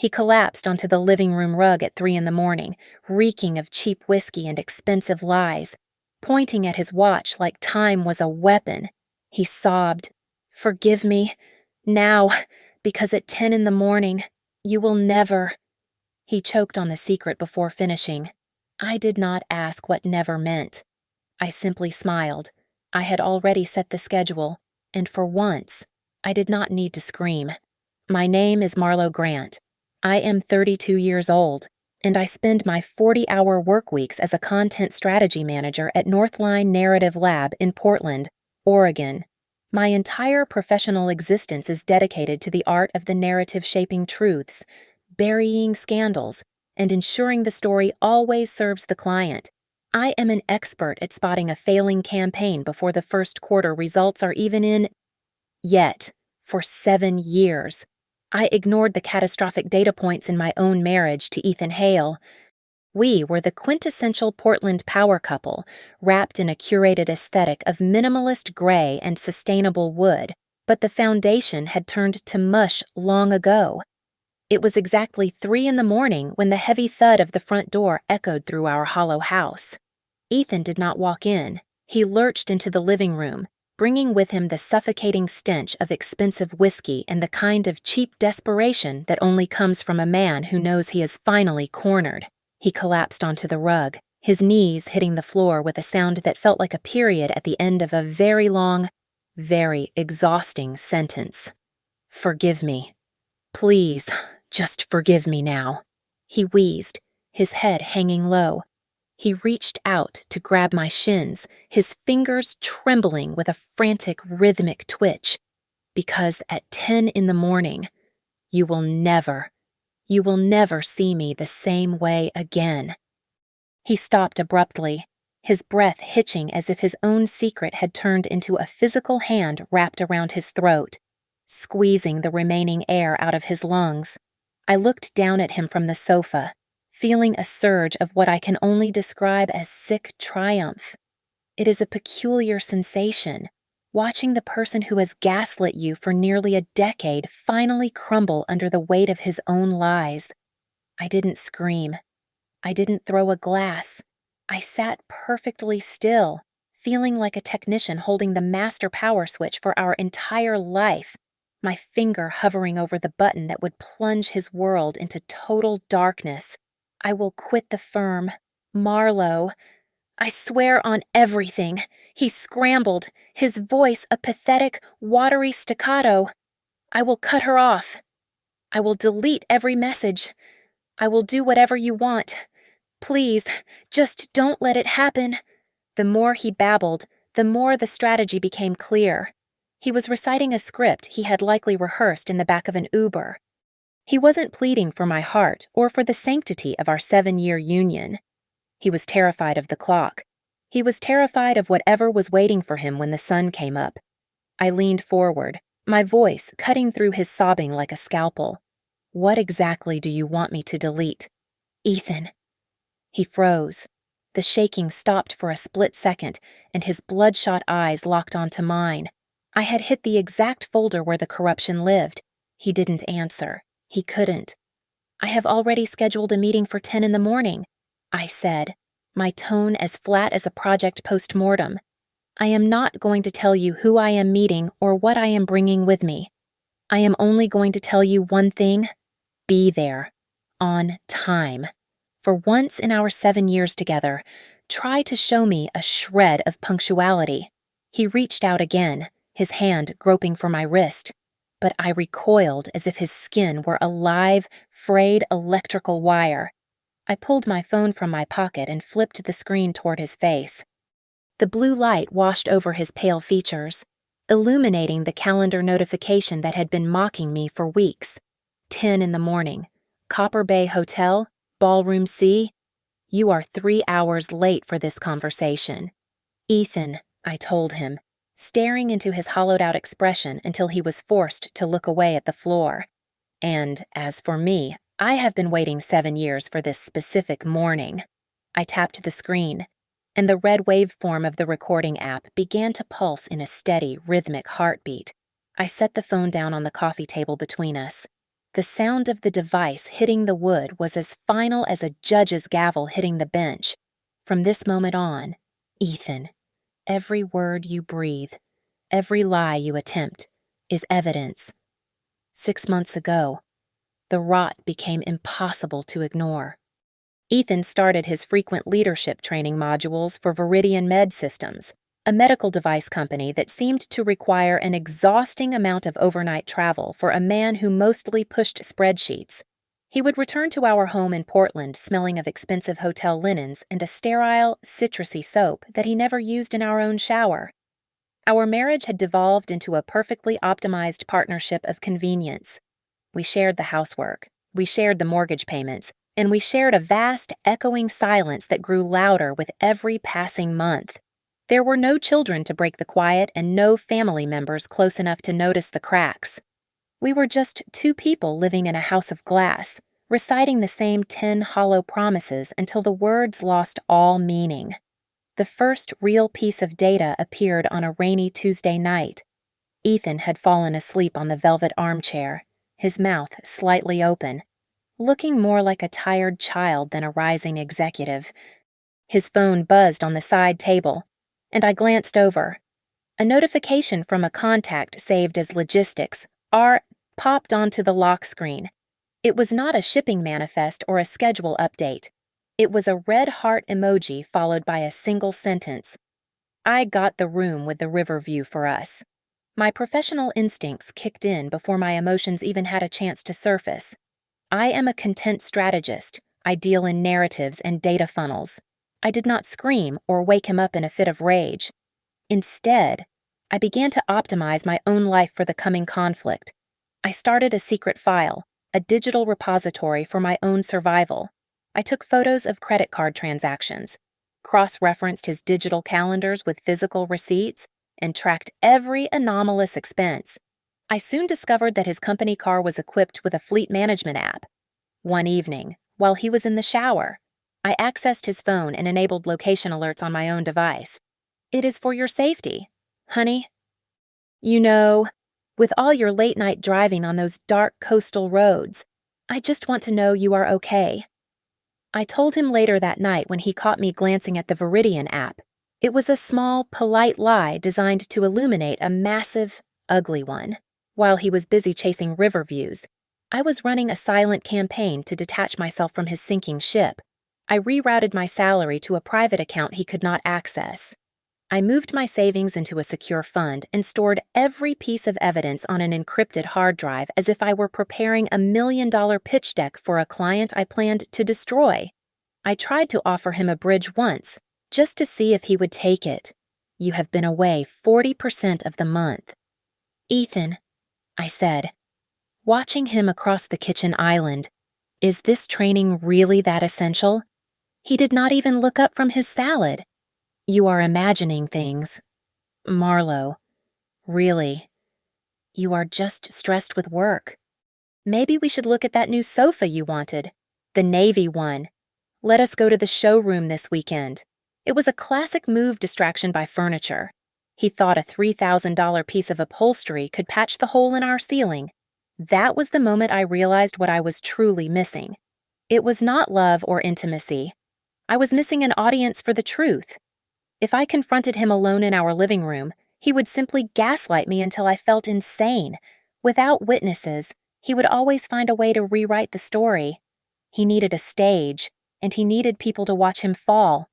He collapsed onto the living room rug at 3 in the morning, reeking of cheap whiskey and expensive lies, pointing at his watch like time was a weapon. He sobbed, "Forgive me. Now, because at 10 in the morning, you will never." He choked on the secret before finishing. I did not ask what never meant. I simply smiled. I had already set the schedule, and for once, I did not need to scream. My name is Marlo Grant. I am 32 years old, and I spend my 40-hour work weeks as a content strategy manager at Northline Narrative Lab in Portland, Oregon. My entire professional existence is dedicated to the art of the narrative shaping truths, burying scandals, and ensuring the story always serves the client. I am an expert at spotting a failing campaign before the first quarter results are even in. Yet, for 7 years, I ignored the catastrophic data points in my own marriage to Ethan Hale. We were the quintessential Portland power couple, wrapped in a curated aesthetic of minimalist gray and sustainable wood, but the foundation had turned to mush long ago. It was exactly 3 in the morning when the heavy thud of the front door echoed through our hollow house. Ethan did not walk in. He lurched into the living room, bringing with him the suffocating stench of expensive whiskey and the kind of cheap desperation that only comes from a man who knows he is finally cornered. He collapsed onto the rug, his knees hitting the floor with a sound that felt like a period at the end of a very long, very exhausting sentence. "Forgive me. Please, just forgive me now." He wheezed, his head hanging low. He reached out to grab my shins, his fingers trembling with a frantic rhythmic twitch. "Because at 10 in the morning, you will never see me the same way again." He stopped abruptly, his breath hitching as if his own secret had turned into a physical hand wrapped around his throat, squeezing the remaining air out of his lungs. I looked down at him from the sofa, feeling a surge of what I can only describe as sick triumph. It is a peculiar sensation, watching the person who has gaslit you for nearly a decade finally crumble under the weight of his own lies. I didn't scream. I didn't throw a glass. I sat perfectly still, feeling like a technician holding the master power switch for our entire life, my finger hovering over the button that would plunge his world into total darkness. "I will quit the firm. Marlo. I swear on everything." He scrambled, his voice a pathetic, watery staccato. "I will cut her off. I will delete every message. I will do whatever you want. Please, just don't let it happen." The more he babbled, the more the strategy became clear. He was reciting a script he had likely rehearsed in the back of an Uber. He wasn't pleading for my heart or for the sanctity of our 7-year union. He was terrified of the clock. He was terrified of whatever was waiting for him when the sun came up. I leaned forward, my voice cutting through his sobbing like a scalpel. "What exactly do you want me to delete?" "Ethan." He froze. The shaking stopped for a split second, and his bloodshot eyes locked onto mine. I had hit the exact folder where the corruption lived. He didn't answer. He couldn't. "I have already scheduled a meeting for 10 in the morning, I said, my tone as flat as a project post-mortem. "I am not going to tell you who I am meeting or what I am bringing with me. I am only going to tell you one thing: be there. On time. For once in our 7 years together, try to show me a shred of punctuality." He reached out again, his hand groping for my wrist, but I recoiled as if his skin were a live, frayed electrical wire. I pulled my phone from my pocket and flipped the screen toward his face. The blue light washed over his pale features, illuminating the calendar notification that had been mocking me for weeks. 10 in the morning. Copper Bay Hotel, Ballroom C. "You are 3 hours late for this conversation." "Ethan," I told him, staring into his hollowed-out expression until he was forced to look away at the floor. "And as for me, I have been waiting 7 years for this specific morning." I tapped the screen, and the red waveform of the recording app began to pulse in a steady, rhythmic heartbeat. I set the phone down on the coffee table between us. The sound of the device hitting the wood was as final as a judge's gavel hitting the bench. From this moment on, Ethan, every word you breathe, every lie you attempt, is evidence. 6 months ago, the rot became impossible to ignore. Ethan started his frequent leadership training modules for Viridian Med Systems, a medical device company that seemed to require an exhausting amount of overnight travel for a man who mostly pushed spreadsheets. He would return to our home in Portland smelling of expensive hotel linens and a sterile, citrusy soap that he never used in our own shower. Our marriage had devolved into a perfectly optimized partnership of convenience. We shared the housework, we shared the mortgage payments, and we shared a vast, echoing silence that grew louder with every passing month. There were no children to break the quiet and no family members close enough to notice the cracks. We were just two people living in a house of glass, reciting the same 10 hollow promises until the words lost all meaning. The first real piece of data appeared on a rainy Tuesday night. Ethan had fallen asleep on the velvet armchair, his mouth slightly open, looking more like a tired child than a rising executive. His phone buzzed on the side table, and I glanced over. A notification from a contact saved as logistics popped onto the lock screen. It was not a shipping manifest or a schedule update. It was a red heart emoji followed by a single sentence. I got the room with the river view for us. My professional instincts kicked in before my emotions even had a chance to surface. I am a content strategist. I deal in narratives and data funnels. I did not scream or wake him up in a fit of rage. Instead, I began to optimize my own life for the coming conflict. I started a secret file, a digital repository for my own survival. I took photos of credit card transactions, cross-referenced his digital calendars with physical receipts, and tracked every anomalous expense. I soon discovered that his company car was equipped with a fleet management app. One evening, while he was in the shower, I accessed his phone and enabled location alerts on my own device. It is for your safety, honey. You know, with all your late-night driving on those dark coastal roads, I just want to know you are okay. I told him later that night when he caught me glancing at the Viridian app. It was a small, polite lie designed to illuminate a massive, ugly one. While he was busy chasing river views, I was running a silent campaign to detach myself from his sinking ship. I rerouted my salary to a private account he could not access. I moved my savings into a secure fund and stored every piece of evidence on an encrypted hard drive as if I were preparing a $1 million pitch deck for a client I planned to destroy. I tried to offer him a bridge once, just to see if he would take it. You have been away 40% of the month. Ethan, I said, watching him across the kitchen island, is this training really that essential? He did not even look up from his salad. You are imagining things. Marlo, really, you are just stressed with work. Maybe we should look at that new sofa you wanted, the navy one. Let us go to the showroom this weekend. It was a classic move distraction by furniture. He thought a $3,000 piece of upholstery could patch the hole in our ceiling. That was the moment I realized what I was truly missing. It was not love or intimacy. I was missing an audience for the truth. If I confronted him alone in our living room, he would simply gaslight me until I felt insane. Without witnesses, he would always find a way to rewrite the story. He needed a stage, and he needed people to watch him fall.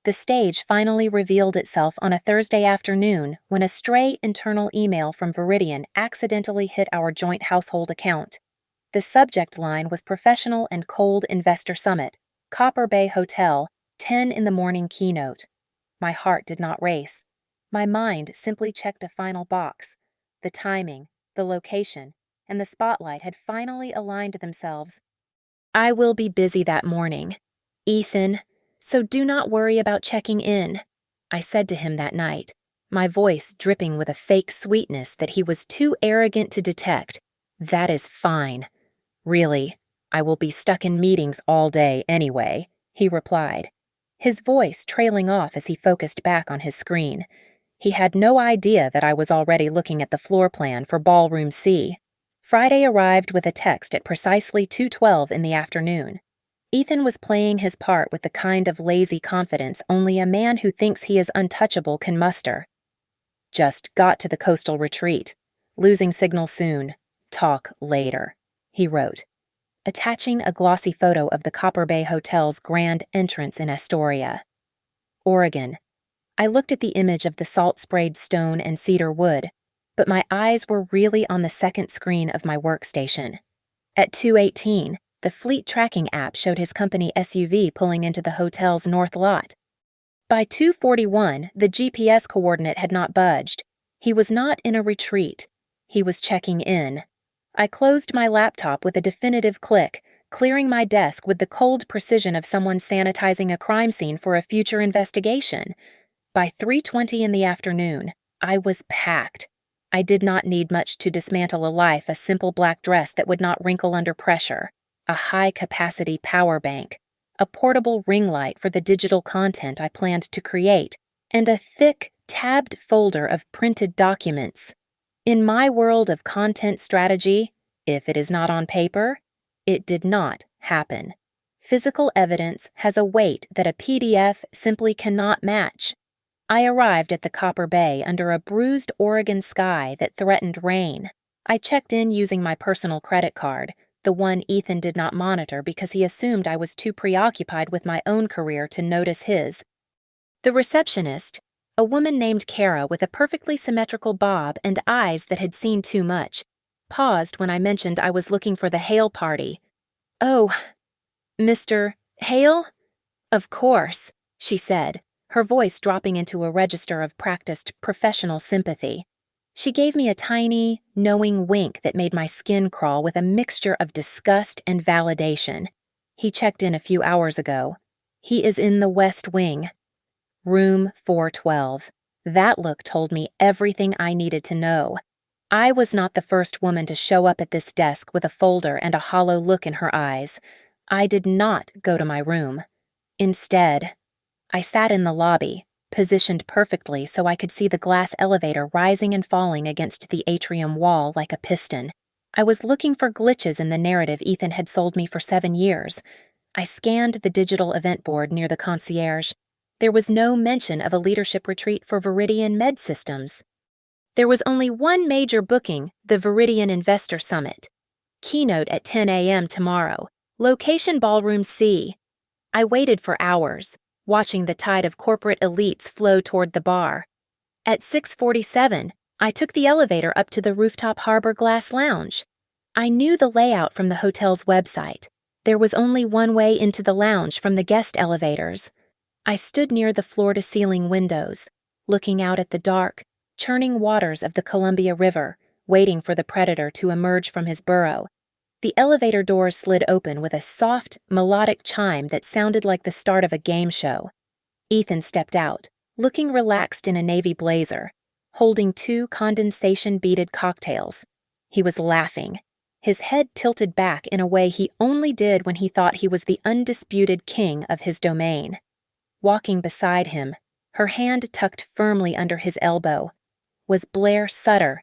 The stage finally revealed itself on a Thursday afternoon when a stray internal email from Viridian accidentally hit our joint household account. The subject line was Professional and Cold Investor Summit, Copper Bay Hotel, 10 in the morning keynote. My heart did not race. My mind simply checked a final box. The timing, the location, and the spotlight had finally aligned themselves. I will be busy that morning, Ethan, so do not worry about checking in, I said to him that night, my voice dripping with a fake sweetness that he was too arrogant to detect. That is fine. Really, I will be stuck in meetings all day anyway, he replied, his voice trailing off as he focused back on his screen. He had no idea that I was already looking at the floor plan for Ballroom C. Friday arrived with a text at precisely 2:12 in the afternoon. Ethan was playing his part with the kind of lazy confidence only a man who thinks he is untouchable can muster. Just got to the coastal retreat. Losing signal soon. Talk later, he wrote, attaching a glossy photo of the Copper Bay Hotel's grand entrance in Astoria, Oregon. I looked at the image of the salt-sprayed stone and cedar wood, but my eyes were really on the second screen of my workstation. At 2:18, the fleet tracking app showed his company SUV pulling into the hotel's north lot. By 2:41, the GPS coordinate had not budged. He was not in a retreat. He was checking in. I closed my laptop with a definitive click, clearing my desk with the cold precision of someone sanitizing a crime scene for a future investigation. By 3:20 in the afternoon, I was packed. I did not need much to dismantle a life, a simple black dress that would not wrinkle under pressure, a high-capacity power bank, a portable ring light for the digital content I planned to create, and a thick, tabbed folder of printed documents. In my world of content strategy, if it is not on paper, it did not happen. Physical evidence has a weight that a PDF simply cannot match. I arrived at the Copper Bay under a bruised Oregon sky that threatened rain. I checked in using my personal credit card, the one Ethan did not monitor because he assumed I was too preoccupied with my own career to notice his. The receptionist, a woman named Kara with a perfectly symmetrical bob and eyes that had seen too much, paused when I mentioned I was looking for the Hale party. "Oh, Mr. Hale? Of course," she said, her voice dropping into a register of practiced professional sympathy. She gave me a tiny, knowing wink that made my skin crawl with a mixture of disgust and validation. "He checked in a few hours ago. He is in the West Wing. Room 412. That look told me everything I needed to know. I was not the first woman to show up at this desk with a folder and a hollow look in her eyes. I did not go to my room. Instead, I sat in the lobby, positioned perfectly so I could see the glass elevator rising and falling against the atrium wall like a piston. I was looking for glitches in the narrative Ethan had sold me for 7 years. I scanned the digital event board near the concierge. There was no mention of a leadership retreat for Viridian Med Systems. There was only one major booking, the Viridian Investor Summit. Keynote at 10 a.m. tomorrow. Location Ballroom C. I waited for hours, watching the tide of corporate elites flow toward the bar. At 6:47, I took the elevator up to the rooftop Harbor Glass Lounge. I knew the layout from the hotel's website. There was only one way into the lounge from the guest elevators. I stood near the floor-to-ceiling windows, looking out at the dark, churning waters of the Columbia River, waiting for the predator to emerge from his burrow. The elevator doors slid open with a soft, melodic chime that sounded like the start of a game show. Ethan stepped out, looking relaxed in a navy blazer, holding 2 condensation-beaded cocktails. He was laughing, his head tilted back in a way he only did when he thought he was the undisputed king of his domain. Walking beside him, her hand tucked firmly under his elbow, was Blair Sutter.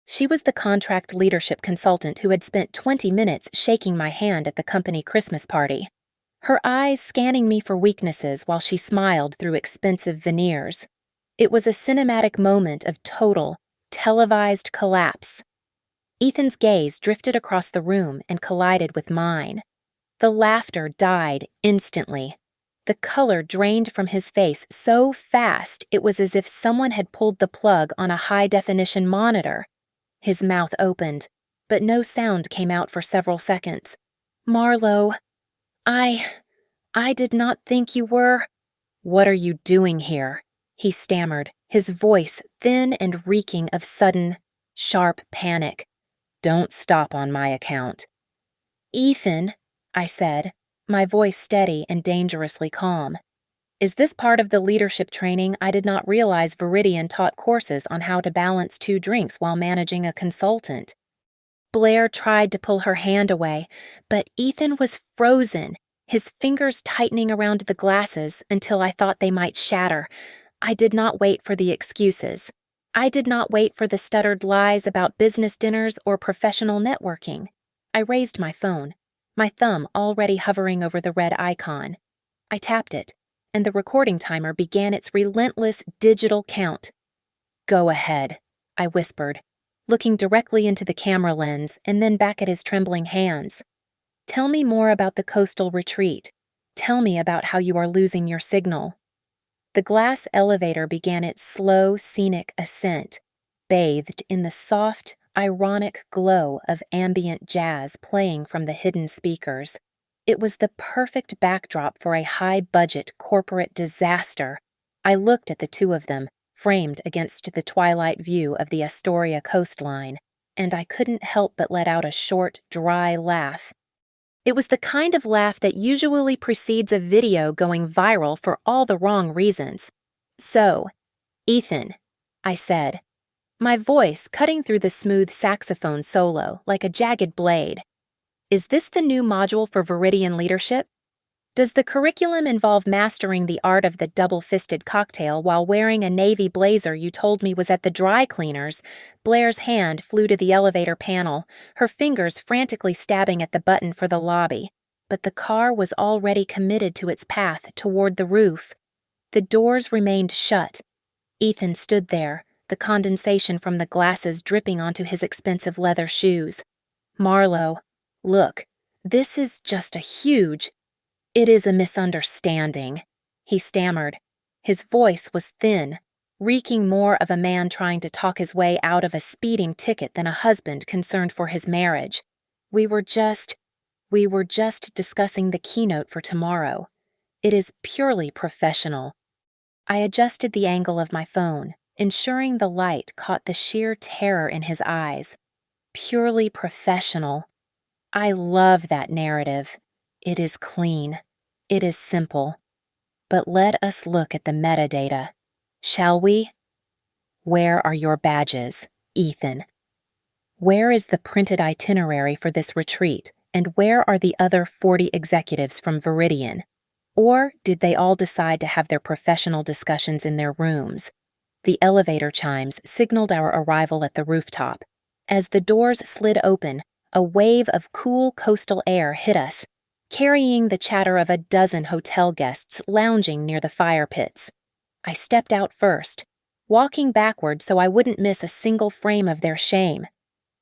She was the contract leadership consultant who had spent 20 minutes shaking my hand at the company Christmas party, her eyes scanning me for weaknesses while she smiled through expensive veneers. It was a cinematic moment of total, televised collapse. Ethan's gaze drifted across the room and collided with mine. The laughter died instantly. The color drained from his face so fast it was as if someone had pulled the plug on a high-definition monitor. His mouth opened, but no sound came out for several seconds. "Marlo, I did not think you were—" "What are you doing here?" he stammered, his voice thin and reeking of sudden, sharp panic. "Don't stop on my account." "Ethan," I said, my voice steady and dangerously calm. "Is this part of the leadership training? I did not realize Viridian taught courses on how to balance 2 drinks while managing a consultant." Blair tried to pull her hand away, but Ethan was frozen, his fingers tightening around the glasses until I thought they might shatter. I did not wait for the excuses. I did not wait for the stuttered lies about business dinners or professional networking. I raised my phone, my thumb already hovering over the red icon. I tapped it, and the recording timer began its relentless digital count. "Go ahead," I whispered, looking directly into the camera lens and then back at his trembling hands. "Tell me more about the coastal retreat. Tell me about how you are losing your signal." The glass elevator began its slow, scenic ascent, bathed in the soft, ironic glow of ambient jazz playing from the hidden speakers. It was the perfect backdrop for a high-budget corporate disaster. I looked at the two of them, framed against the twilight view of the Astoria coastline, and I couldn't help but let out a short, dry laugh. It was the kind of laugh that usually precedes a video going viral for all the wrong reasons. "So, Ethan," I said, my voice cutting through the smooth saxophone solo like a jagged blade. "Is this the new module for Viridian leadership? Does the curriculum involve mastering the art of the double-fisted cocktail while wearing a navy blazer you told me was at the dry cleaners?" Blair's hand flew to the elevator panel, her fingers frantically stabbing at the button for the lobby. But the car was already committed to its path toward the roof. The doors remained shut. Ethan stood there, the condensation from the glasses dripping onto his expensive leather shoes. "Marlowe, look, this is just a huge—" "It is a misunderstanding," he stammered. His voice was thin, reeking more of a man trying to talk his way out of a speeding ticket than a husband concerned for his marriage. We were just discussing the keynote for tomorrow. It is purely professional." I adjusted the angle of my phone, ensuring the light caught the sheer terror in his eyes. Purely professional. I love that narrative. It is clean. It is simple. But let us look at the metadata, shall we? Where are your badges, Ethan? Where is the printed itinerary for this retreat, and where are the other 40 executives from Viridian? Or did they all decide to have their professional discussions in their rooms? The elevator chimes signaled our arrival at the rooftop. As the doors slid open, a wave of cool coastal air hit us, carrying the chatter of a dozen hotel guests lounging near the fire pits. I stepped out first, walking backward so I wouldn't miss a single frame of their shame.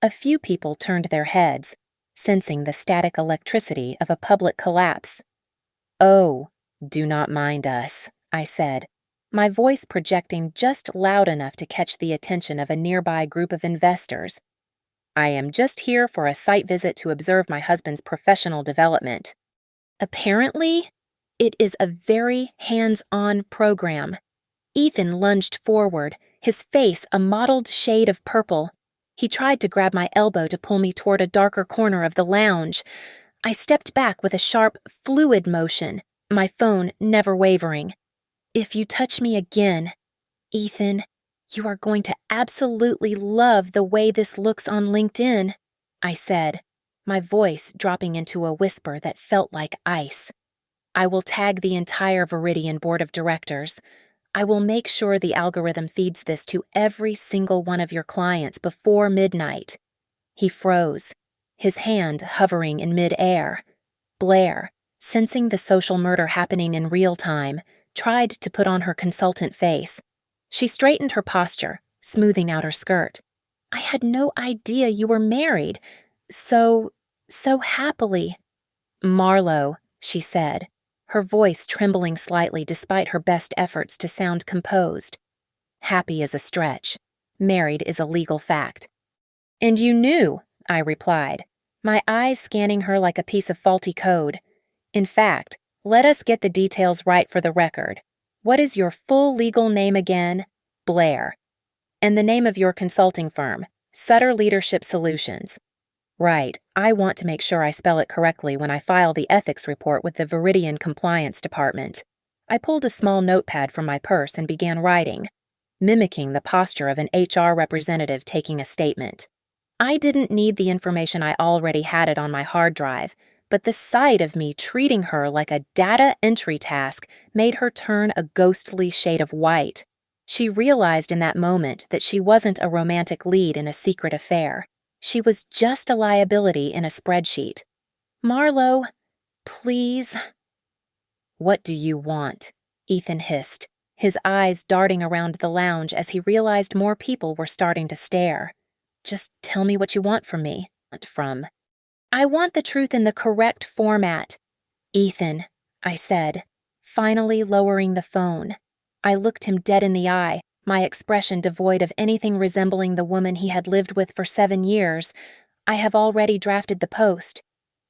A few people turned their heads, sensing the static electricity of a public collapse. "Oh, do not mind us," I said, my voice projecting just loud enough to catch the attention of a nearby group of investors. "I am just here for a site visit to observe my husband's professional development." Apparently, it is a very hands-on program. Ethan lunged forward, his face a mottled shade of purple. He tried to grab my elbow to pull me toward a darker corner of the lounge. I stepped back with a sharp, fluid motion, my phone never wavering. "If you touch me again, Ethan, you are going to absolutely love the way this looks on LinkedIn," I said, my voice dropping into a whisper that felt like ice. "I will tag the entire Viridian board of directors. I will make sure the algorithm feeds this to every single one of your clients before midnight." He froze, his hand hovering in mid-air. Blair, sensing the social murder happening in real time, tried to put on her consultant face. She straightened her posture, smoothing out her skirt. "I had no idea you were married. So happily." "Marlowe," she said, her voice trembling slightly despite her best efforts to sound composed. "Happy is a stretch. Married is a legal fact." "And you knew," I replied, my eyes scanning her like a piece of faulty code. "In fact, let us get the details right for the record. What is your full legal name again?" "Blair." "And the name of your consulting firm?" "Sutter Leadership Solutions." "Right, I want to make sure I spell it correctly when I file the ethics report with the Viridian Compliance Department." I pulled a small notepad from my purse and began writing, mimicking the posture of an HR representative taking a statement. I didn't need the information, I already had it on my hard drive, but the sight of me treating her like a data entry task made her turn a ghostly shade of white. She realized in that moment that she wasn't a romantic lead in a secret affair. She was just a liability in a spreadsheet. "Marlo, please." "What do you want?" Ethan hissed, his eyes darting around the lounge as he realized more people were starting to stare. "Just tell me what you want from me." "I want the truth in the correct format." "Ethan," I said, finally lowering the phone. I looked him dead in the eye, my expression devoid of anything resembling the woman he had lived with for 7 years. "I have already drafted the post.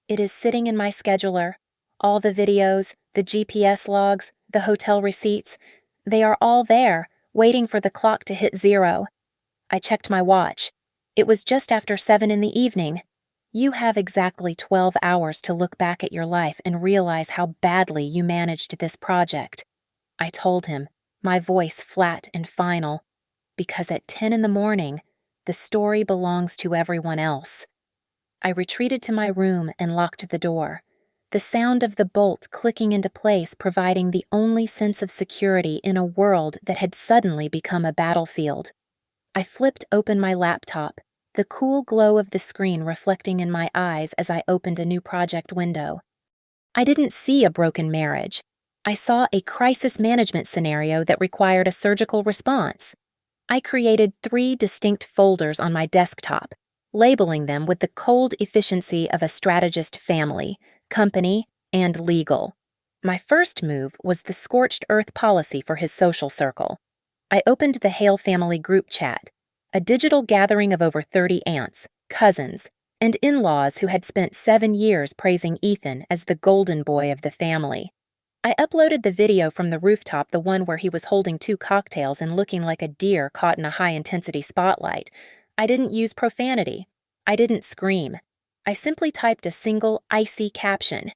It is sitting in my scheduler. All the videos, the GPS logs, the hotel receipts, they are all there, waiting for the clock to hit 0. I checked my watch. It was just after 7 in the evening. You have exactly 12 hours to look back at your life and realize how badly you managed this project." I told him, my voice flat and final, because at 10 in the morning, the story belongs to everyone else. I retreated to my room and locked the door, the sound of the bolt clicking into place providing the only sense of security in a world that had suddenly become a battlefield. I flipped open my laptop, the cool glow of the screen reflecting in my eyes as I opened a new project window. I didn't see a broken marriage. I saw a crisis management scenario that required a surgical response. I created 3 distinct folders on my desktop, labeling them with the cold efficiency of a strategist family, company, and legal. My first move was the scorched earth policy for his social circle. I opened the Hale family group chat, a digital gathering of over 30 aunts, cousins, and in-laws who had spent 7 years praising Ethan as the golden boy of the family. I uploaded the video from the rooftop, the one where he was holding 2 cocktails and looking like a deer caught in a high-intensity spotlight. I didn't use profanity. I didn't scream. I simply typed a single, icy caption.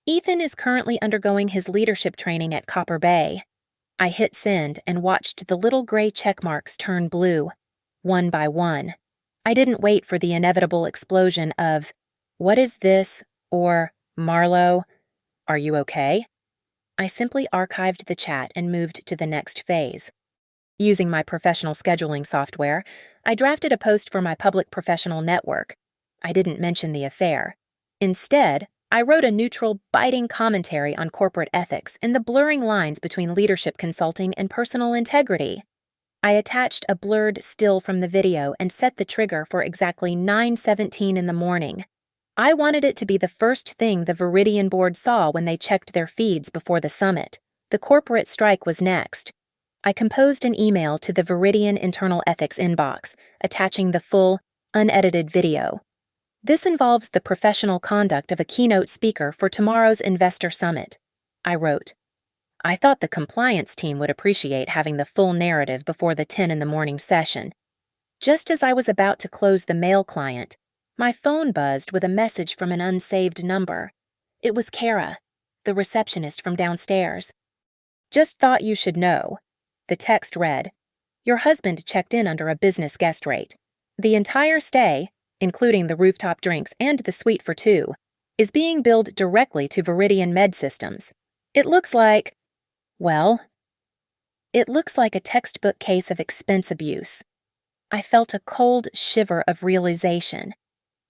"Ethan is currently undergoing his leadership training at Copper Bay." I hit send and watched the little gray check marks turn blue, one by one. I didn't wait for the inevitable explosion of, "What is this?" or, "Marlo, are you okay?" I simply archived the chat and moved to the next phase. Using my professional scheduling software, I drafted a post for my public professional network. I didn't mention the affair. Instead, I wrote a neutral, biting commentary on corporate ethics and the blurring lines between leadership consulting and personal integrity. I attached a blurred still from the video and set the trigger for exactly 9:17 in the morning. I wanted it to be the first thing the Viridian board saw when they checked their feeds before the summit. The corporate strike was next. I composed an email to the Viridian internal ethics inbox, attaching the full, unedited video. "This involves the professional conduct of a keynote speaker for tomorrow's investor summit," I wrote. I thought the compliance team would appreciate having the full narrative before the 10 in the morning session. Just as I was about to close the mail client, my phone buzzed with a message from an unsaved number. It was Kara, the receptionist from downstairs. "Just thought you should know." The text read, "Your husband checked in under a business guest rate. The entire stay, including the rooftop drinks and the suite for 2, is being billed directly to Viridian Med Systems. It looks like, well, it looks like a textbook case of expense abuse." I felt a cold shiver of realization.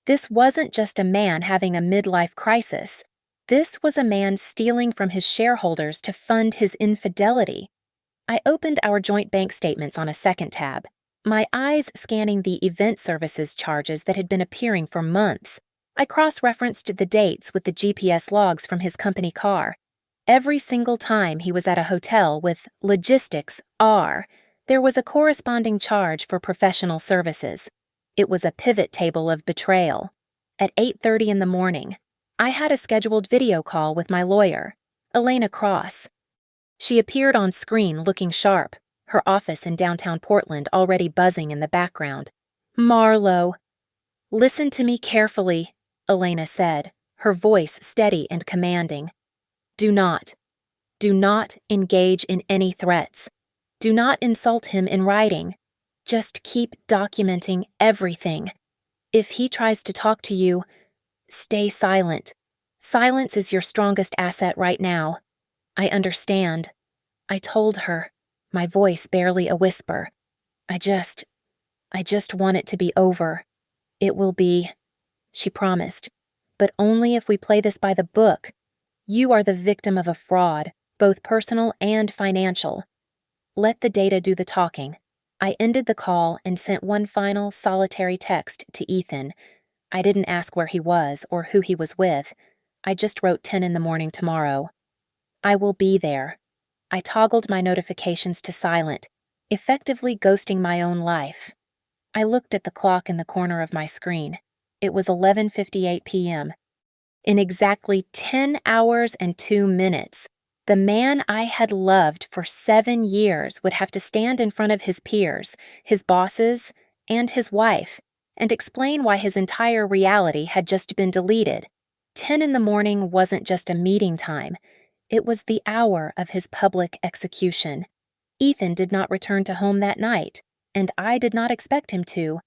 This wasn't just a man having a midlife crisis. This was a man stealing from his shareholders to fund his infidelity. I opened our joint bank statements on a second tab, my eyes scanning the event services charges that had been appearing for months. I cross-referenced the dates with the GPS logs from his company car. Every single time he was at a hotel with Logistics R, there was a corresponding charge for professional services. It was a pivot table of betrayal. At 8:30 in the morning, I had a scheduled video call with my lawyer, Elena Cross. She appeared on screen looking sharp, her office in downtown Portland already buzzing in the background. "Marlo." "Listen to me carefully," Elena said, her voice steady and commanding. Do not engage in any threats. Do not insult him in writing. Just keep documenting everything. If he tries to talk to you, stay silent. Silence is your strongest asset right now." "I understand," I told her, my voice barely a whisper. I just want it to be over. It will be, she promised, but only if we play this by the book. You are the victim of a fraud, both personal and financial. Let the data do the talking. I ended the call and sent one final solitary text to Ethan. I didn't ask where he was or who he was with. I just wrote 10 in the morning tomorrow. I will be there. I toggled my notifications to silent, effectively ghosting my own life. I looked at the clock in the corner of my screen. It was 11:58 p.m. In exactly 10 hours and 2 minutes, the man I had loved for 7 years would have to stand in front of his peers, his bosses, and his wife, and explain why his entire reality had just been deleted. 10 in the morning wasn't just a meeting time. It was the hour of his public execution. Ethan did not return to home that night, and I did not expect him to.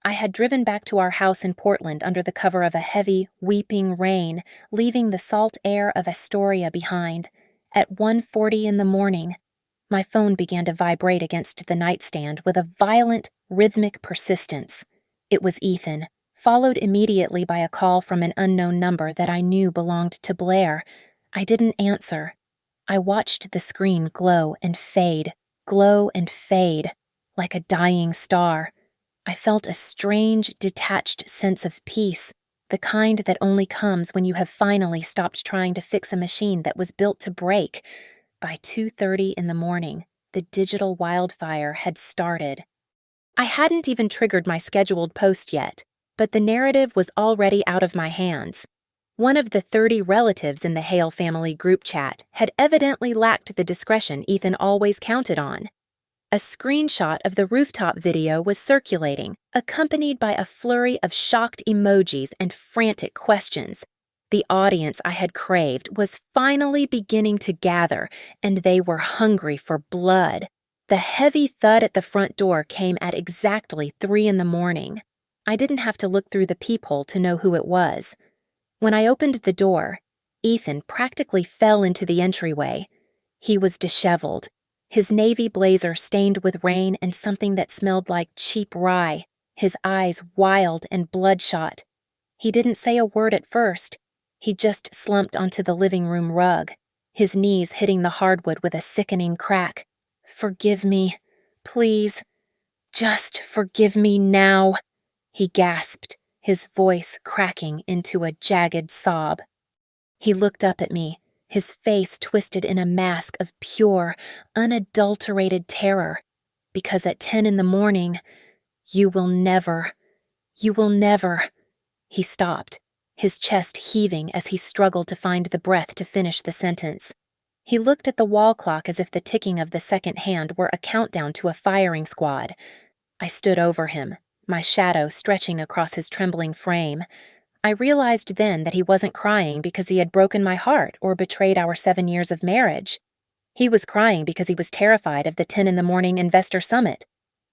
I had driven back to our house in Portland under the cover of a heavy, weeping rain, leaving the salt air of Astoria behind. At 1:40 in the morning, my phone began to vibrate against the nightstand with a violent, rhythmic persistence. It was Ethan, followed immediately by a call from an unknown number that I knew belonged to Blair. I didn't answer. I watched the screen glow and fade, like a dying star. I felt a strange, detached sense of peace, the kind that only comes when you have finally stopped trying to fix a machine that was built to break. By 2:30 in the morning, the digital wildfire had started. I hadn't even triggered my scheduled post yet, but the narrative was already out of my hands. One of the 30 relatives in the Hale family group chat had evidently lacked the discretion Ethan always counted on. A screenshot of the rooftop video was circulating, accompanied by a flurry of shocked emojis and frantic questions. The audience I had craved was finally beginning to gather, and they were hungry for blood. The heavy thud at the front door came at exactly 3 in the morning. I didn't have to look through the peephole to know who it was. When I opened the door, Ethan practically fell into the entryway. He was disheveled, his navy blazer stained with rain and something that smelled like cheap rye, his eyes wild and bloodshot. He didn't say a word at first. He just slumped onto the living room rug, his knees hitting the hardwood with a sickening crack. "Forgive me, please. Just forgive me now," he gasped, his voice cracking into a jagged sob. He looked up at me, his face twisted in a mask of pure, unadulterated terror, because at 10 in the morning, you will never. He stopped, his chest heaving as he struggled to find the breath to finish the sentence. He looked at the wall clock as if the ticking of the second hand were a countdown to a firing squad. I stood over him, my shadow stretching across his trembling frame. I realized then that he wasn't crying because he had broken my heart or betrayed our 7 years of marriage. He was crying because he was terrified of the 10 in the morning investor summit.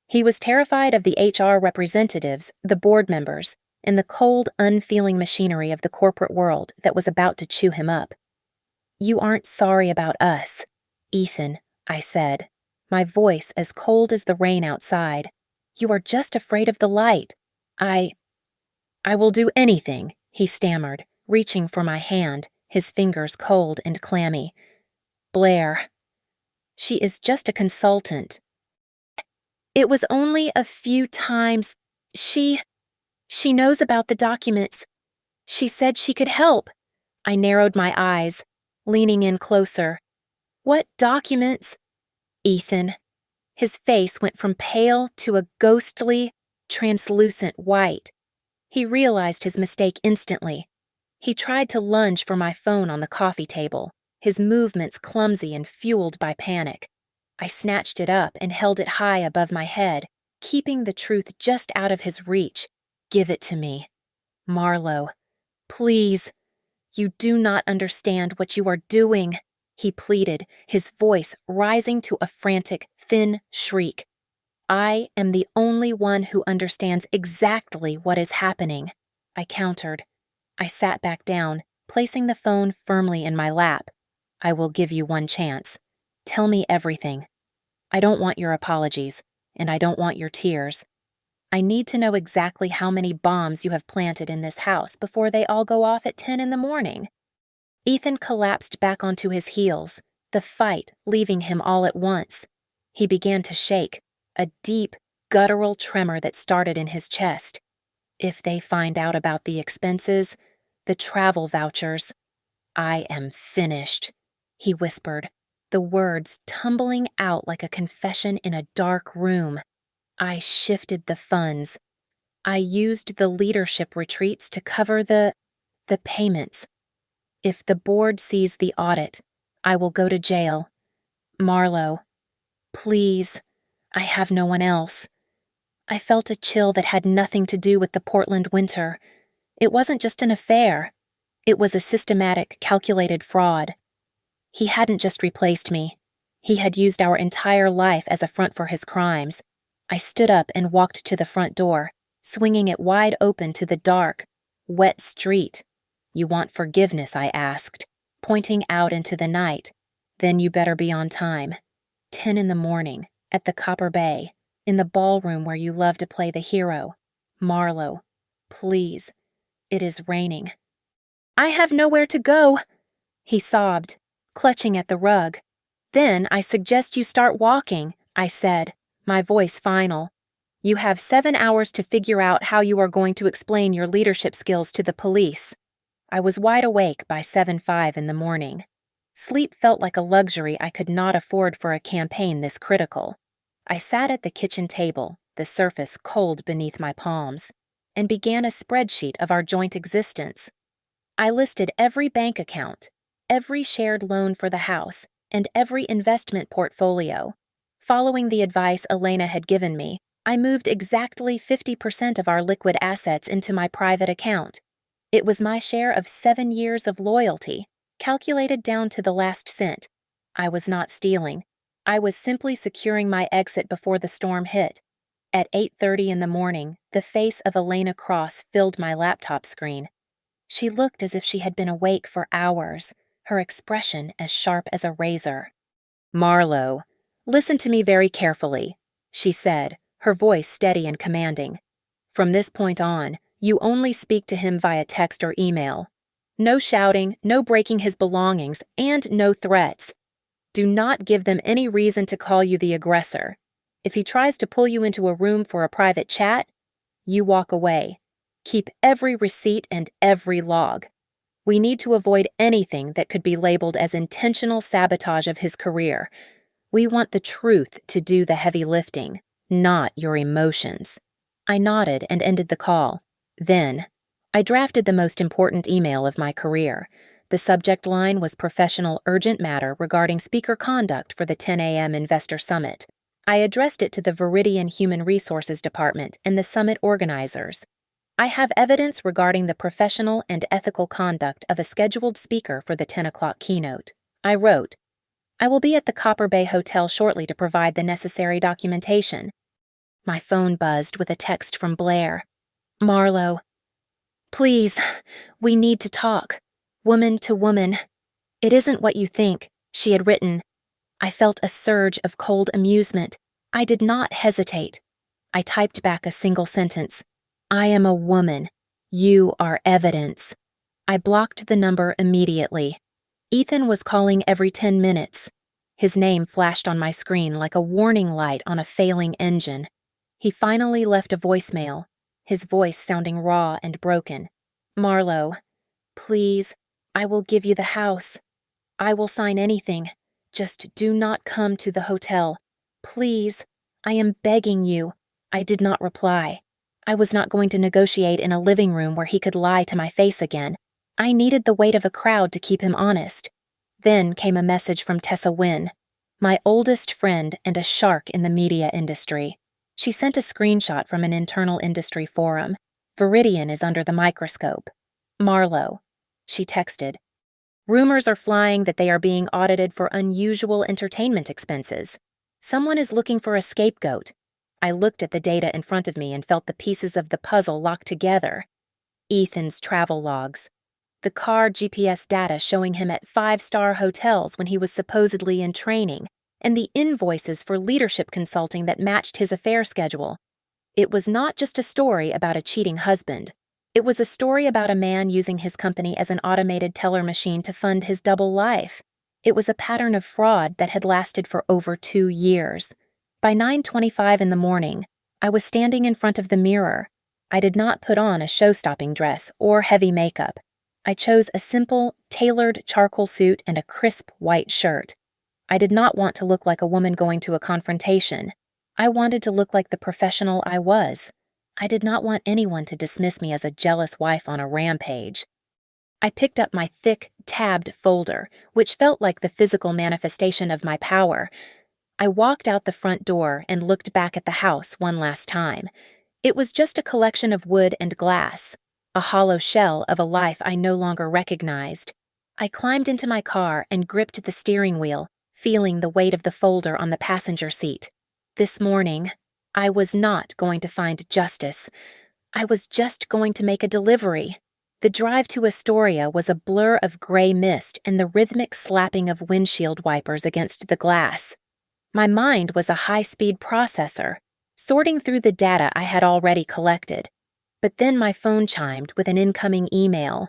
He was terrified of the HR representatives, the board members, and the cold, unfeeling machinery of the corporate world that was about to chew him up. "You aren't sorry about us, Ethan," I said, my voice as cold as the rain outside. "You are just afraid of the light. I will do anything," he stammered, reaching for my hand, his fingers cold and clammy. "Blair. She is just a consultant. It was only a few times. She knows about the documents. She said she could help." I narrowed my eyes, leaning in closer. "What documents?" "Ethan." His face went from pale to a ghostly, translucent white. He realized his mistake instantly. He tried to lunge for my phone on the coffee table, his movements clumsy and fueled by panic. I snatched it up and held it high above my head, keeping the truth just out of his reach. "Give it to me. Marlowe. Please. You do not understand what you are doing," he pleaded, his voice rising to a frantic, thin shriek. "I am the only one who understands exactly what is happening," I countered. I sat back down, placing the phone firmly in my lap. "I will give you one chance. Tell me everything." I don't want your apologies, and I don't want your tears. I need to know exactly how many bombs you have planted in this house before they all go off at 10 in the morning. Ethan collapsed back onto his heels, the fight leaving him all at once. He began to shake, a deep, guttural tremor that started in his chest. If they find out about the expenses, the travel vouchers, I am finished, he whispered, the words tumbling out like a confession in a dark room. I shifted the funds. I used the leadership retreats to cover the payments. If the board sees the audit, I will go to jail. Marlo, please, I have no one else. I felt a chill that had nothing to do with the Portland winter. It wasn't just an affair. It was a systematic, calculated fraud. He hadn't just replaced me. He had used our entire life as a front for his crimes. I stood up and walked to the front door, swinging it wide open to the dark, wet street. You want forgiveness, I asked, pointing out into the night. Then you better be on time. 10 in the morning, at the Copper Bay, in the ballroom where you love to play the hero. Marlo, please. It is raining. I have nowhere to go, he sobbed, clutching at the rug. Then I suggest you start walking, I said, my voice final. You have 7 hours to figure out how you are going to explain your leadership skills to the police. I was wide awake by 7:05 in the morning. Sleep felt like a luxury I could not afford for a campaign this critical. I sat at the kitchen table, the surface cold beneath my palms, and began a spreadsheet of our joint existence. I listed every bank account, every shared loan for the house, and every investment portfolio. Following the advice Elena had given me, I moved exactly 50% of our liquid assets into my private account. It was my share of 7 years of loyalty, calculated down to the last cent. I was not stealing. I was simply securing my exit before the storm hit. At 8:30 in the morning, the face of Elena Cross filled my laptop screen. She looked as if she had been awake for hours, her expression as sharp as a razor. Marlo, listen to me very carefully, she said, her voice steady and commanding. From this point on, you only speak to him via text or email. No shouting, no breaking his belongings, and no threats. Do not give them any reason to call you the aggressor. If he tries to pull you into a room for a private chat, you walk away. Keep every receipt and every log. We need to avoid anything that could be labeled as intentional sabotage of his career. We want the truth to do the heavy lifting, not your emotions. I nodded and ended the call. Then, I drafted the most important email of my career. The subject line was professional urgent matter regarding speaker conduct for the 10 a.m. Investor Summit. I addressed it to the Viridian Human Resources Department and the summit organizers. I have evidence regarding the professional and ethical conduct of a scheduled speaker for the 10 o'clock keynote. I wrote, I will be at the Copper Bay Hotel shortly to provide the necessary documentation. My phone buzzed with a text from Blair. Marlo, please, we need to talk. Woman to woman. It isn't what you think, she had written. I felt a surge of cold amusement. I did not hesitate. I typed back a single sentence. I am a woman. You are evidence. I blocked the number immediately. Ethan was calling every 10 minutes. His name flashed on my screen like a warning light on a failing engine. He finally left a voicemail, his voice sounding raw and broken. Marlo, please, I will give you the house. I will sign anything. Just do not come to the hotel. Please, I am begging you. I did not reply. I was not going to negotiate in a living room where he could lie to my face again. I needed the weight of a crowd to keep him honest. Then came a message from Tessa Wynn, my oldest friend and a shark in the media industry. She sent a screenshot from an internal industry forum. Viridian is under the microscope. Marlo, she texted. Rumors are flying that they are being audited for unusual entertainment expenses. Someone is looking for a scapegoat. I looked at the data in front of me and felt the pieces of the puzzle locked together. Ethan's travel logs. The car GPS data showing him at 5-star hotels when he was supposedly in training, and the invoices for leadership consulting that matched his affair schedule. It was not just a story about a cheating husband. It was a story about a man using his company as an automated teller machine to fund his double life. It was a pattern of fraud that had lasted for over 2 years. By 9:25 in the morning, I was standing in front of the mirror. I did not put on a show-stopping dress or heavy makeup. I chose a simple, tailored charcoal suit and a crisp white shirt. I did not want to look like a woman going to a confrontation. I wanted to look like the professional I was. I did not want anyone to dismiss me as a jealous wife on a rampage. I picked up my thick, tabbed folder, which felt like the physical manifestation of my power. I walked out the front door and looked back at the house one last time. It was just a collection of wood and glass, a hollow shell of a life I no longer recognized. I climbed into my car and gripped the steering wheel, feeling the weight of the folder on the passenger seat. This morning, I was not going to find justice. I was just going to make a delivery. The drive to Astoria was a blur of gray mist and the rhythmic slapping of windshield wipers against the glass. My mind was a high-speed processor, sorting through the data I had already collected. But then my phone chimed with an incoming email.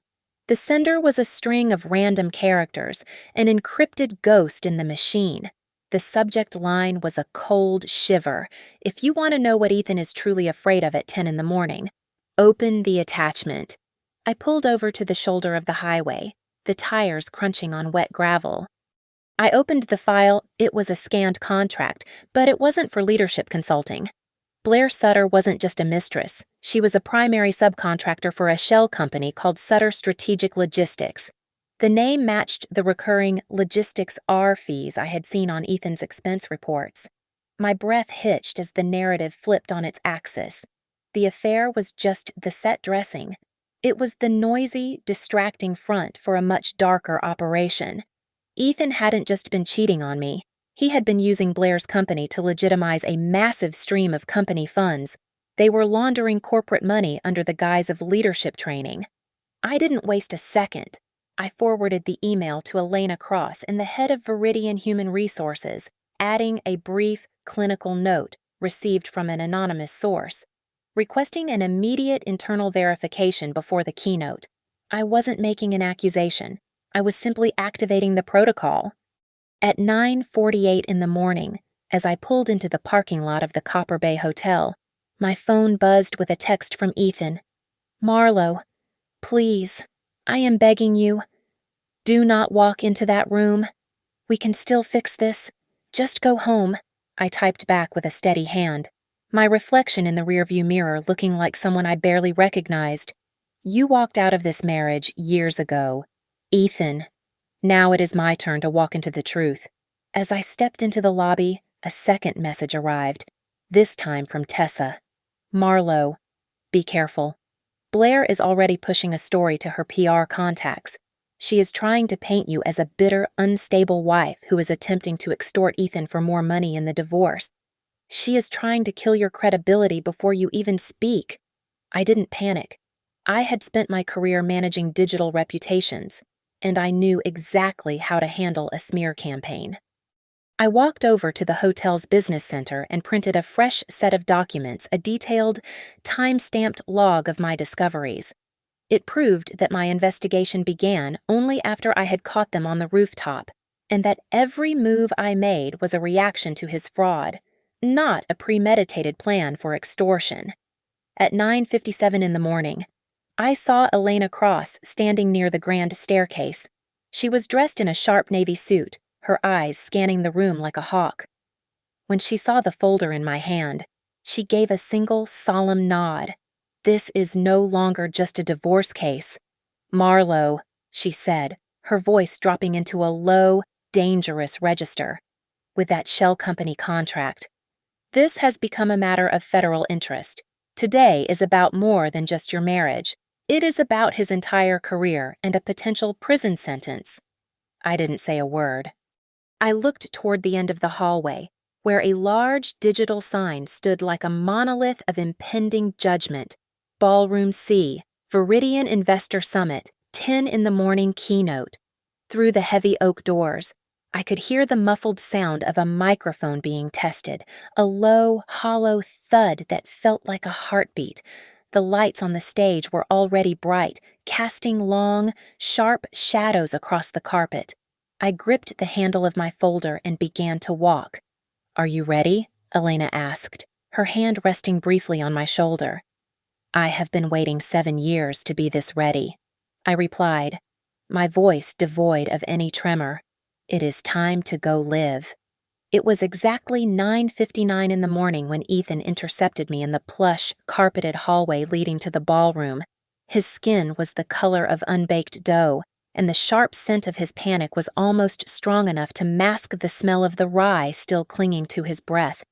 The sender was a string of random characters, an encrypted ghost in the machine. The subject line was a cold shiver. If you want to know what Ethan is truly afraid of at 10 in the morning, open the attachment. I pulled over to the shoulder of the highway, the tires crunching on wet gravel. I opened the file. It was a scanned contract, but it wasn't for leadership consulting. Blair Sutter wasn't just a mistress. She was a primary subcontractor for a shell company called Sutter Strategic Logistics. The name matched the recurring logistics R fees I had seen on Ethan's expense reports. My breath hitched as the narrative flipped on its axis. The affair was just the set dressing. It was the noisy, distracting front for a much darker operation. Ethan hadn't just been cheating on me. He had been using Blair's company to legitimize a massive stream of company funds. They were laundering corporate money under the guise of leadership training. I didn't waste a second. I forwarded the email to Elena Cross in the head of Viridian Human Resources, adding a brief, clinical note received from an anonymous source, requesting an immediate internal verification before the keynote. I wasn't making an accusation. I was simply activating the protocol. At 9:48 in the morning, as I pulled into the parking lot of the Copper Bay Hotel, my phone buzzed with a text from Ethan. "Marlo, please, I am begging you. Do not walk into that room. We can still fix this. Just go home," I typed back with a steady hand, my reflection in the rearview mirror looking like someone I barely recognized. "You walked out of this marriage years ago. Ethan. Now it is my turn to walk into the truth." As I stepped into the lobby, a second message arrived, this time from Tessa. "Marlo, be careful. Blair is already pushing a story to her PR contacts. She is trying to paint you as a bitter, unstable wife who is attempting to extort Ethan for more money in the divorce. She is trying to kill your credibility before you even speak." I didn't panic. I had spent my career managing digital reputations, and I knew exactly how to handle a smear campaign. I walked over to the hotel's business center and printed a fresh set of documents, a detailed, time-stamped log of my discoveries. It proved that my investigation began only after I had caught them on the rooftop, and that every move I made was a reaction to his fraud, not a premeditated plan for extortion. At 9:57 in the morning, I saw Elena Cross standing near the grand staircase. She was dressed in a sharp navy suit, her eyes scanning the room like a hawk. When she saw the folder in my hand, she gave a single solemn nod. "This is no longer just a divorce case. Marlo," she said, her voice dropping into a low, dangerous register. "With that shell company contract, this has become a matter of federal interest. Today is about more than just your marriage. It is about his entire career and a potential prison sentence." I didn't say a word. I looked toward the end of the hallway, where a large digital sign stood like a monolith of impending judgment. Ballroom C, Viridian Investor Summit, 10 in the morning keynote. Through the heavy oak doors, I could hear the muffled sound of a microphone being tested, a low, hollow thud that felt like a heartbeat. The lights on the stage were already bright, casting long, sharp shadows across the carpet. I gripped the handle of my folder and began to walk. "Are you ready?" Elena asked, her hand resting briefly on my shoulder. "I have been waiting 7 years to be this ready," I replied, my voice devoid of any tremor. "It is time to go live." It was exactly 9:59 in the morning when Ethan intercepted me in the plush, carpeted hallway leading to the ballroom. His skin was the color of unbaked dough, and the sharp scent of his panic was almost strong enough to mask the smell of the rye still clinging to his breath.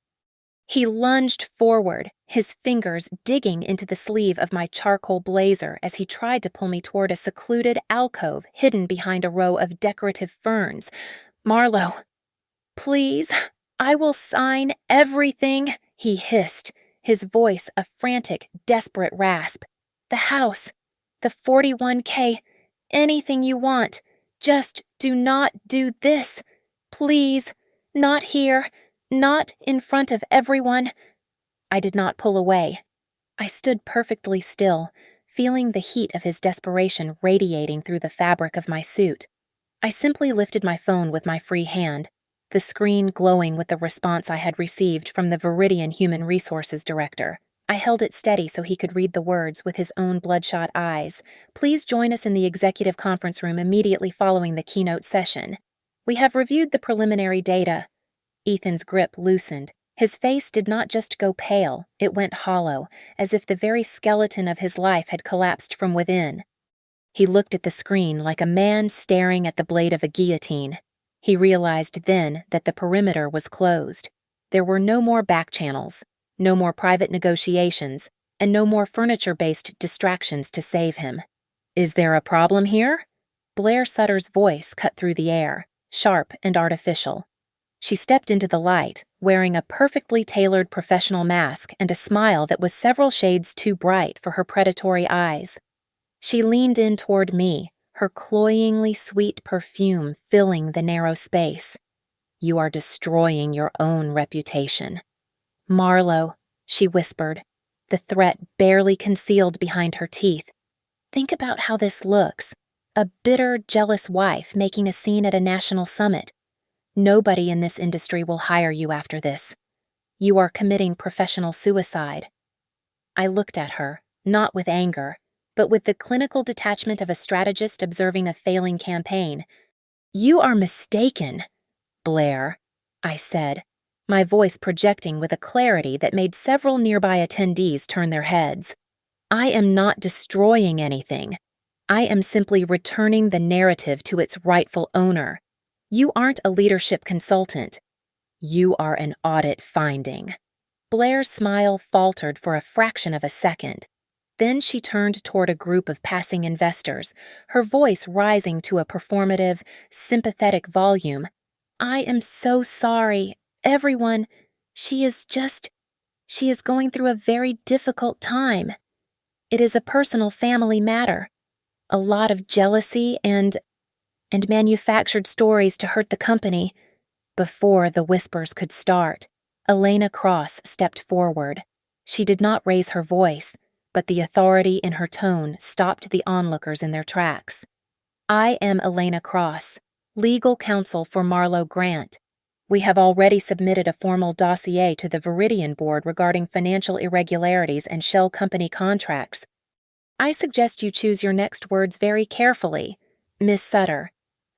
He lunged forward, his fingers digging into the sleeve of my charcoal blazer as he tried to pull me toward a secluded alcove hidden behind a row of decorative ferns. "Marlowe, please, I will sign everything," he hissed, his voice a frantic, desperate rasp. "The house, the 41K, anything you want. Just do not do this. Please, not here, not in front of everyone." I did not pull away. I stood perfectly still, feeling the heat of his desperation radiating through the fabric of my suit. I simply lifted my phone with my free hand, the screen glowing with the response I had received from the Viridian Human Resources Director. I held it steady so he could read the words with his own bloodshot eyes. "Please join us in the executive conference room immediately following the keynote session. We have reviewed the preliminary data." Ethan's grip loosened. His face did not just go pale, it went hollow, as if the very skeleton of his life had collapsed from within. He looked at the screen like a man staring at the blade of a guillotine. He realized then that the perimeter was closed. There were no more back channels, no more private negotiations, and no more furniture-based distractions to save him. "Is there a problem here?" Blair Sutter's voice cut through the air, sharp and artificial. She stepped into the light, wearing a perfectly tailored professional mask and a smile that was several shades too bright for her predatory eyes. She leaned in toward me, her cloyingly sweet perfume filling the narrow space. "You are destroying your own reputation." "Marlowe," she whispered, the threat barely concealed behind her teeth. "Think about how this looks. A bitter, jealous wife making a scene at a national summit. Nobody in this industry will hire you after this. You are committing professional suicide." I looked at her, not with anger, but with the clinical detachment of a strategist observing a failing campaign. "You are mistaken, Blair," I said, my voice projecting with a clarity that made several nearby attendees turn their heads. "I am not destroying anything. I am simply returning the narrative to its rightful owner. You aren't a leadership consultant. You are an audit finding." Blair's smile faltered for a fraction of a second. Then she turned toward a group of passing investors, her voice rising to a performative, sympathetic volume. "I am so sorry, everyone. She is going through a very difficult time. It is a personal family matter. A lot of jealousy and manufactured stories to hurt the company." Before the whispers could start, Elena Cross stepped forward. She did not raise her voice, but the authority in her tone stopped the onlookers in their tracks. "I am Elena Cross, legal counsel for Marlowe Grant. We have already submitted a formal dossier to the Viridian Board regarding financial irregularities and shell company contracts. I suggest you choose your next words very carefully, Miss Sutter,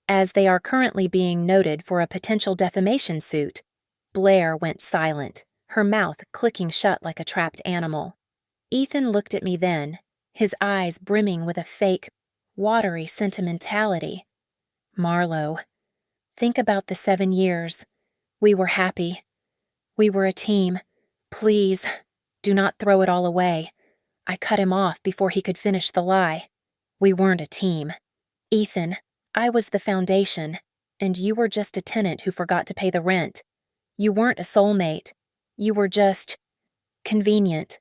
as they are currently being noted for a potential defamation suit." Blair went silent, her mouth clicking shut like a trapped animal. Ethan looked at me then, his eyes brimming with a fake, watery sentimentality. "Marlowe, think about the 7 years. We were happy. We were a team. Please, do not throw it all away." I cut him off before he could finish the lie. "We weren't a team. Ethan, I was the foundation, and you were just a tenant who forgot to pay the rent. You weren't a soulmate. You were just convenient."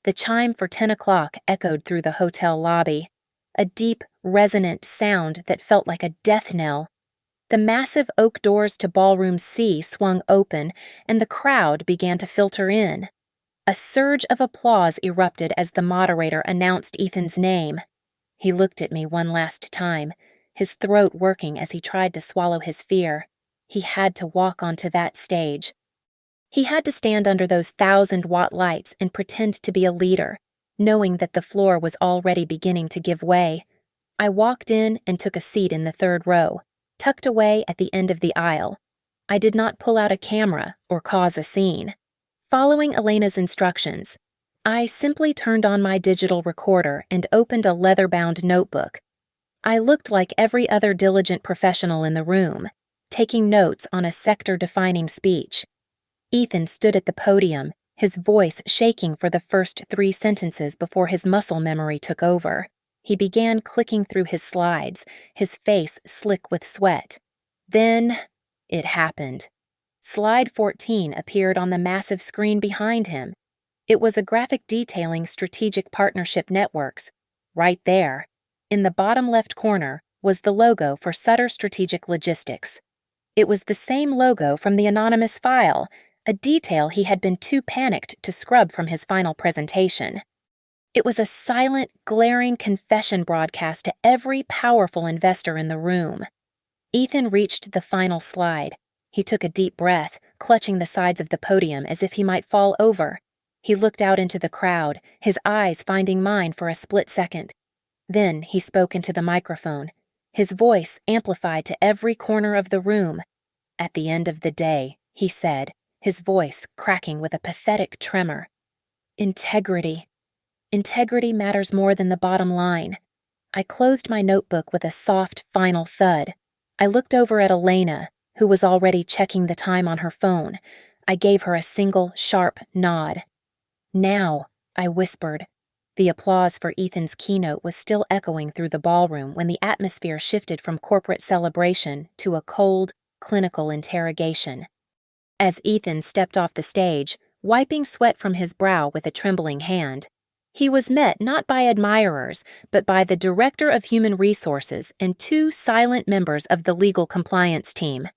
The chime for 10 o'clock echoed through the hotel lobby, a deep, resonant sound that felt like a death knell. The massive oak doors to Ballroom C swung open, and the crowd began to filter in. A surge of applause erupted as the moderator announced Ethan's name. He looked at me one last time, his throat working as he tried to swallow his fear. He had to walk onto that stage. He had to stand under those 1,000-watt lights and pretend to be a leader, knowing that the floor was already beginning to give way. I walked in and took a seat in the third row, tucked away at the end of the aisle. I did not pull out a camera or cause a scene. Following Elena's instructions, I simply turned on my digital recorder and opened a leather-bound notebook. I looked like every other diligent professional in the room, taking notes on a sector-defining speech. Ethan stood at the podium, his voice shaking for the first 3 sentences before his muscle memory took over. He began clicking through his slides, his face slick with sweat. Then, it happened. Slide 14 appeared on the massive screen behind him. It was a graphic detailing strategic partnership networks. Right there, in the bottom left corner, was the logo for Sutter Strategic Logistics. It was the same logo from the anonymous file, a detail he had been too panicked to scrub from his final presentation. It was a silent, glaring confession broadcast to every powerful investor in the room. Ethan reached the final slide. He took a deep breath, clutching the sides of the podium as if he might fall over. He looked out into the crowd, his eyes finding mine for a split second. Then he spoke into the microphone, his voice amplified to every corner of the room. At the end of the day, he said, his voice cracking with a pathetic tremor, integrity. Integrity matters more than the bottom line. I closed my notebook with a soft, final thud. I looked over at Elena, who was already checking the time on her phone. I gave her a single, sharp nod. Now, I whispered. The applause for Ethan's keynote was still echoing through the ballroom when the atmosphere shifted from corporate celebration to a cold, clinical interrogation. As Ethan stepped off the stage, wiping sweat from his brow with a trembling hand, he was met not by admirers, but by the Director of Human Resources and 2 silent members of the legal compliance team.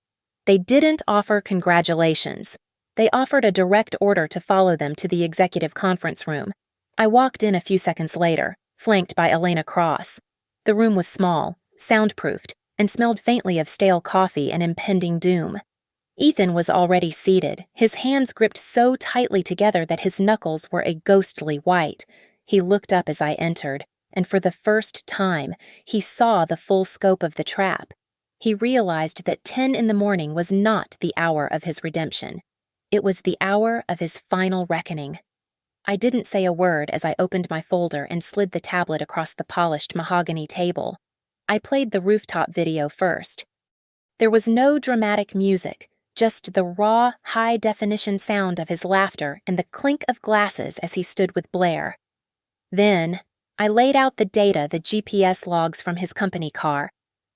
They didn't offer congratulations. They offered a direct order to follow them to the executive conference room. I walked in a few seconds later, flanked by Elena Cross. The room was small, soundproofed, and smelled faintly of stale coffee and impending doom. Ethan was already seated, his hands gripped so tightly together that his knuckles were a ghostly white. He looked up as I entered, and for the first time, he saw the full scope of the trap. He realized that 10 in the morning was not the hour of his redemption. It was the hour of his final reckoning. I didn't say a word as I opened my folder and slid the tablet across the polished mahogany table. I played the rooftop video first. There was no dramatic music, just the raw, high-definition sound of his laughter and the clink of glasses as he stood with Blair. Then, I laid out the data, the GPS logs from his company car,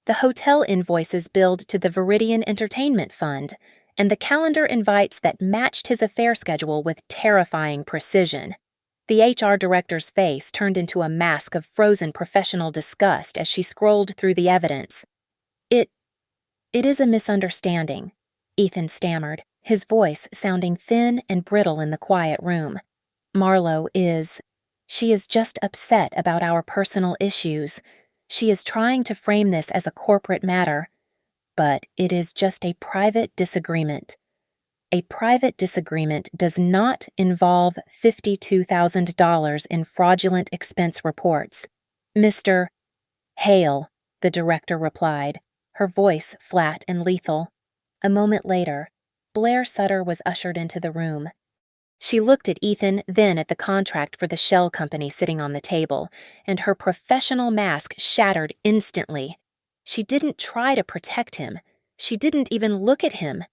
the hotel invoices billed to the Viridian Entertainment Fund, and the calendar invites that matched his affair schedule with terrifying precision. The HR director's face turned into a mask of frozen professional disgust as she scrolled through the evidence. It is a misunderstanding, Ethan stammered, his voice sounding thin and brittle in the quiet room. She is just upset about our personal issues. She is trying to frame this as a corporate matter, but it is just a private disagreement. A private disagreement does not involve $52,000 in fraudulent expense reports. Mr. Hale, the director replied, her voice flat and lethal. A moment later, Blair Sutter was ushered into the room. She looked at Ethan, then at the contract for the shell company sitting on the table, and her professional mask shattered instantly. She didn't try to protect him. She didn't even look at him.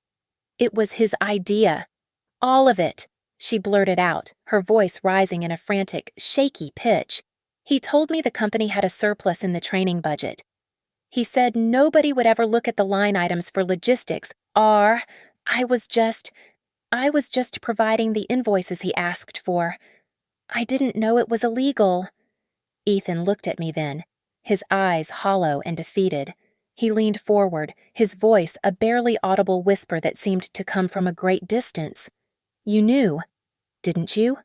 It was his idea. All of it, she blurted out, her voice rising in a frantic, shaky pitch. He told me the company had a surplus in the training budget. He said nobody would ever look at the line items for logistics. I was just providing the invoices he asked for. I didn't know it was illegal. Ethan looked at me then, his eyes hollow and defeated. He leaned forward, his voice a barely audible whisper that seemed to come from a great distance. You knew, didn't you?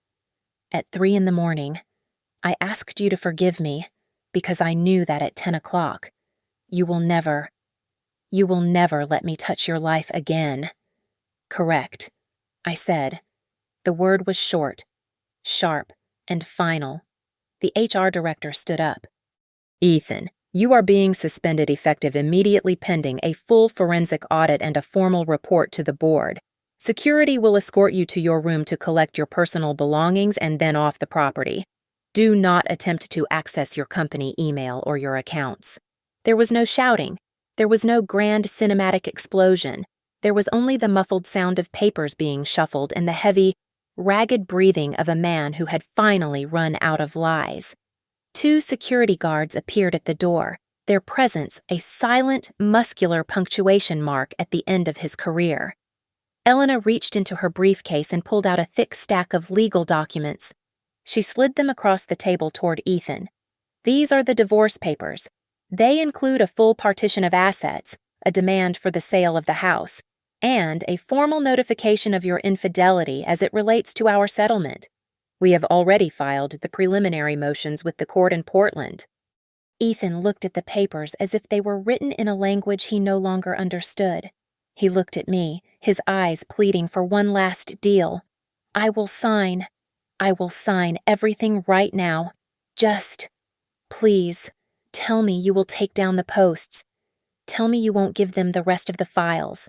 At 3 in the morning. I asked you to forgive me, because I knew that at 10 o'clock. You will never let me touch your life again. Correct, I said. The word was short, sharp, and final. The HR director stood up. Ethan, you are being suspended effective immediately pending a full forensic audit and a formal report to the board. Security will escort you to your room to collect your personal belongings and then off the property. Do not attempt to access your company email or your accounts. There was no shouting. There was no grand cinematic explosion. There was only the muffled sound of papers being shuffled and the heavy, ragged breathing of a man who had finally run out of lies. 2 security guards appeared at the door, their presence a silent, muscular punctuation mark at the end of his career. Elena reached into her briefcase and pulled out a thick stack of legal documents. She slid them across the table toward Ethan. These are the divorce papers. They include a full partition of assets, a demand for the sale of the house, and a formal notification of your infidelity as it relates to our settlement. We have already filed the preliminary motions with the court in Portland. Ethan looked at the papers as if they were written in a language he no longer understood. He looked at me, his eyes pleading for one last deal. I will sign everything right now. Just, please, tell me you will take down the posts. Tell me you won't give them the rest of the files.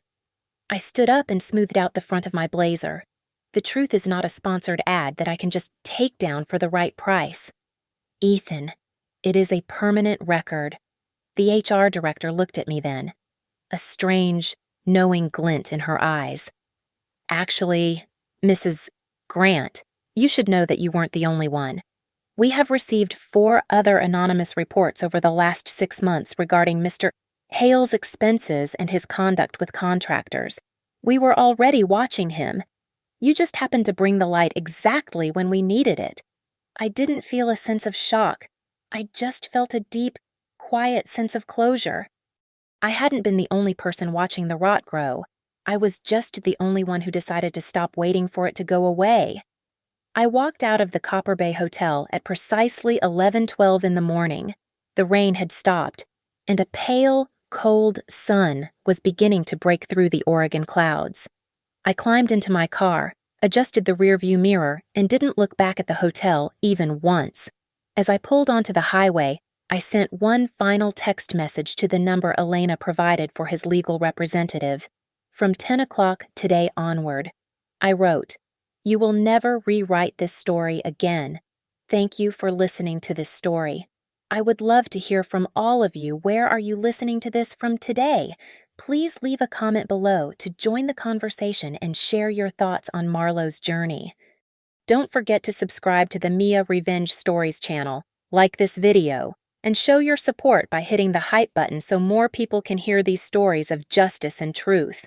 I stood up and smoothed out the front of my blazer. The truth is not a sponsored ad that I can just take down for the right price. Ethan, it is a permanent record. The HR director looked at me then, a strange, knowing glint in her eyes. Actually, Mrs. Grant, you should know that you weren't the only one. We have received 4 other anonymous reports over the last 6 months regarding Mr. Hale's expenses and his conduct with contractors. We were already watching him. You just happened to bring the light exactly when we needed it. I didn't feel a sense of shock. I just felt a deep, quiet sense of closure. I hadn't been the only person watching the rot grow. I was just the only one who decided to stop waiting for it to go away. I walked out of the Copper Bay Hotel at precisely 11:12 in the morning. The rain had stopped, and a pale, cold sun was beginning to break through the Oregon clouds. I climbed into my car, adjusted the rearview mirror, and didn't look back at the hotel even once. As I pulled onto the highway, I sent one final text message to the number Elena provided for his legal representative. From 10 o'clock today onward, I wrote, "You will never rewrite this story again. Thank you for listening to this story. I would love to hear from all of you. Where are you listening to this from today? Please leave a comment below to join the conversation and share your thoughts on Marlowe's journey. Don't forget to subscribe to the Mia Revenge Stories channel, like this video, and show your support by hitting the hype button so more people can hear these stories of justice and truth.